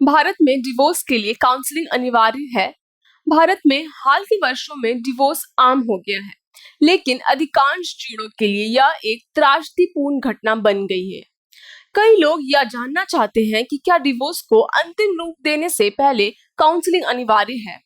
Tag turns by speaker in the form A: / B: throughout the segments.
A: भारत में डिवोर्स के लिए काउंसलिंग अनिवार्य है। भारत में हाल के वर्षों में डिवोर्स आम हो गया है, लेकिन अधिकांश जोड़ों के लिए यह एक त्रासदीपूर्ण घटना बन गई है। कई लोग यह जानना चाहते हैं कि क्या डिवोर्स को अंतिम रूप देने से पहले काउंसलिंग अनिवार्य है।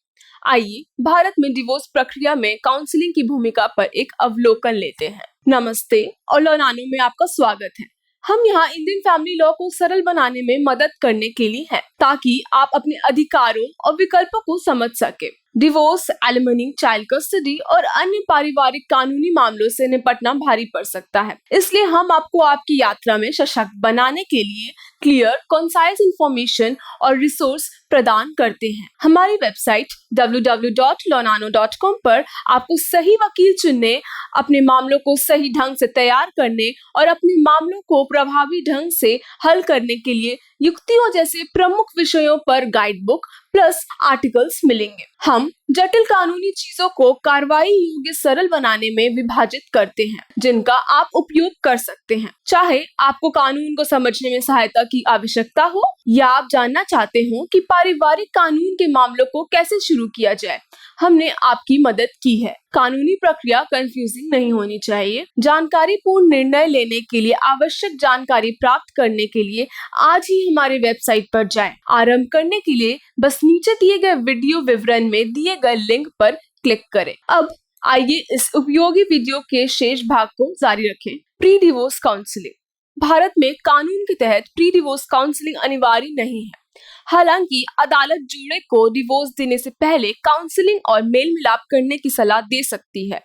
A: आइए भारत में डिवोर्स प्रक्रिया में काउंसलिंग की भूमिका पर एक अवलोकन लेते हैं। नमस्ते और लोनानो में आपका स्वागत है। हम यहाँ इंडियन फैमिली लॉ को सरल बनाने में मदद करने के लिए हैं, ताकि आप अपने अधिकारों और विकल्पों को समझ सके। डिवोर्स, एलिमनी, चाइल्ड कस्टडी और अन्य पारिवारिक कानूनी मामलों से निपटना भारी पड़ सकता है। इसलिए हम आपको आपकी यात्रा में सशक्त बनाने के लिए क्लियर, कंसाइज इंफॉर्मेशन और रिसोर्स प्रदान करते हैं। हमारी वेबसाइट www.lonano.com पर आपको सही वकील चुनने, अपने मामलों को सही ढंग से तैयार करने और अपने मामलों को प्रभावी ढंग से हल करने के लिए युक्तियों जैसे प्रमुख विषयों पर गाइड बुक प्लस आर्टिकल्स मिलेंगे। हम जटिल कानूनी चीजों को कार्रवाई योग्य सरल बनाने में विभाजित करते हैं, जिनका आप उपयोग कर सकते हैं। चाहे आपको कानून को समझने में सहायता की आवश्यकता हो या आप जानना चाहते हो कि पारिवारिक कानून के मामलों को कैसे शुरू किया जाए, हमने आपकी मदद की है। कानूनी प्रक्रिया कंफ्यूजिंग नहीं होनी चाहिए। जानकारी पूर्ण निर्णय लेने के लिए आवश्यक जानकारी प्राप्त करने के लिए आज ही हमारे वेबसाइट पर जाएं। आरंभ करने के लिए बस नीचे दिए गए वीडियो विवरण में दिए गए लिंक पर क्लिक करें। अब आइए इस उपयोगी वीडियो के शेष भाग को जारी रखें। Pre divorce counselling. भारत में कानून के तहत प्री डिवोर्स काउंसलिंग अनिवार्य नहीं है। हालांकि अदालत जोड़े को डिवोर्स देने से पहले काउंसलिंग और मेल मिलाप करने की सलाह दे सकती है,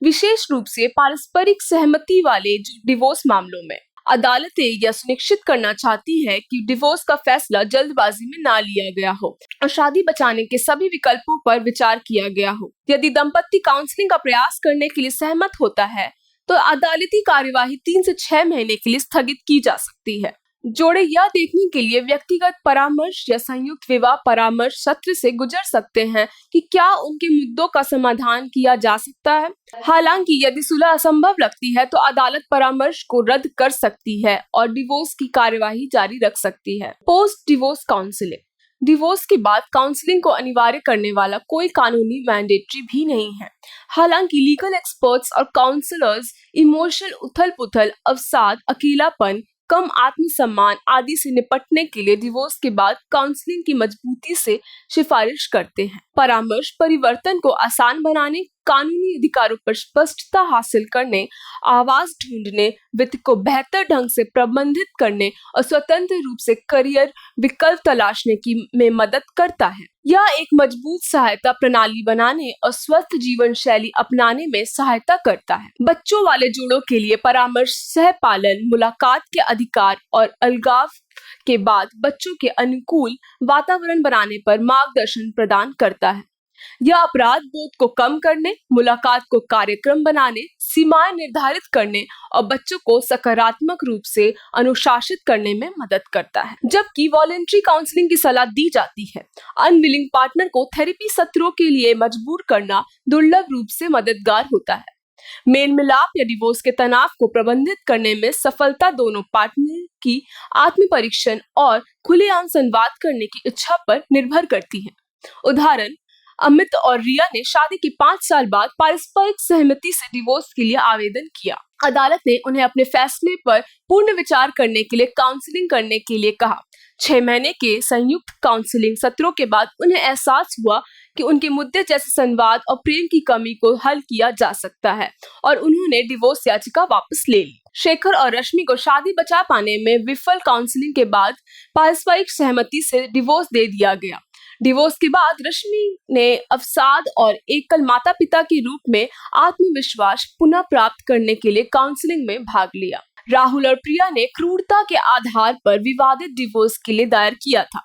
A: विशेष रूप से पारस्परिक सहमति वाले डिवोर्स मामलों में। अदालतें यह सुनिश्चित करना चाहती है कि डिवोर्स का फैसला जल्दबाजी में ना लिया गया हो और शादी बचाने के सभी विकल्पों पर विचार किया गया हो। यदि दंपति काउंसलिंग का प्रयास करने के लिए सहमत होता है, तो अदालती कार्यवाही 3 से 6 महीने के लिए स्थगित की जा सकती है। जोड़े यह देखने के लिए व्यक्तिगत परामर्श या संयुक्त विवाह परामर्श सत्र से गुजर सकते हैं कि क्या उनके मुद्दों का समाधान किया जा सकता है। हालांकि यदि सुलह असंभव लगती है, तो अदालत परामर्श को रद्द कर सकती है और डिवोर्स की कार्यवाही जारी रख सकती है। Post divorce counselling. डिवोर्स के बाद काउंसलिंग को अनिवार्य करने वाला कोई कानूनी मैंडेटरी भी नहीं है। हालांकि लीगल एक्सपर्ट्स और काउंसलर्स इमोशनल उथल-पुथल, अवसाद, अकेलापन, कम आत्मसम्मान आदि से निपटने के लिए डिवोर्स के बाद काउंसलिंग की मजबूती से सिफारिश करते हैं। परामर्श परिवर्तन को आसान बनाने, कानूनी अधिकारों पर स्पष्टता हासिल करने, आवाज ढूंढने, वित्त को बेहतर ढंग से प्रबंधित करने और स्वतंत्र रूप से करियर विकल्प तलाशने की में मदद करता है। यह एक मजबूत सहायता प्रणाली बनाने और स्वस्थ जीवन शैली अपनाने में सहायता करता है। बच्चों वाले जोड़ों के लिए परामर्श सहपालन, मुलाकात के अधिकार और अलगाव के बाद बच्चों के अनुकूल वातावरण बनाने पर मार्गदर्शन प्रदान करता है। यह अपराध बोध को कम करने, मुलाकात को कार्यक्रम बनाने, सीमाएं निर्धारित करने और बच्चों को सकारात्मक रूप से अनुशासित करने में मदद करता है। जबकि वॉलंटरी काउंसलिंग की सलाह दी जाती है। अनविलिंग पार्टनर को थेरेपी सत्रों के लिए मजबूर करना दुर्लभ रूप से मददगार होता है। मेल मिलाप या डिवोर्स के तनाव को प्रबंधित करने में सफलता दोनों पार्टनर की आत्म परीक्षण और खुलेआम संवाद करने की इच्छा पर निर्भर करती है। उदाहरण, अमित और रिया ने शादी के 5 साल बाद पारस्परिक सहमति से डिवोर्स के लिए आवेदन किया। अदालत ने उन्हें अपने फैसले पर पूर्ण विचार करने के लिए काउंसलिंग करने के लिए कहा। 6 महीने के संयुक्त काउंसलिंग सत्रों के बाद उन्हें एहसास हुआ कि उनके मुद्दे जैसे संवाद और प्रेम की कमी को हल किया जा सकता है और उन्होंने डिवोर्स याचिका वापस ले ली। शेखर और रश्मि को शादी बचा पाने में विफल काउंसलिंग के बाद पारस्परिक सहमति से डिवोर्स दे दिया गया। डिवोर्स के बाद रश्मि ने अवसाद और एकल माता पिता के रूप में आत्मविश्वास पुनः प्राप्त करने के लिए काउंसलिंग में भाग लिया। राहुल और प्रिया ने क्रूरता के आधार पर विवादित डिवोर्स के लिए दायर किया था।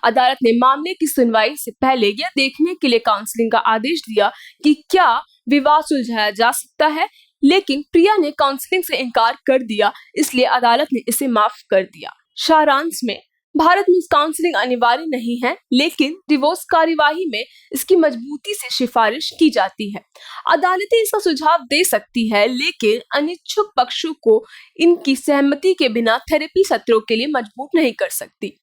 A: अदालत ने मामले की सुनवाई से पहले यह देखने के लिए काउंसलिंग का आदेश दिया कि क्या विवाद सुलझाया जा सकता है, लेकिन प्रिया ने काउंसलिंग से इनकार कर दिया, इसलिए अदालत ने इसे माफ कर दिया। सारांश में, भारत में काउंसलिंग अनिवार्य नहीं है, लेकिन डिवोर्स कार्यवाही में इसकी मजबूती से सिफारिश की जाती है। अदालतें इसका सुझाव दे सकती है, लेकिन अनिच्छुक पक्षों को इनकी सहमति के बिना थेरेपी सत्रों के लिए मजबूर नहीं कर सकती।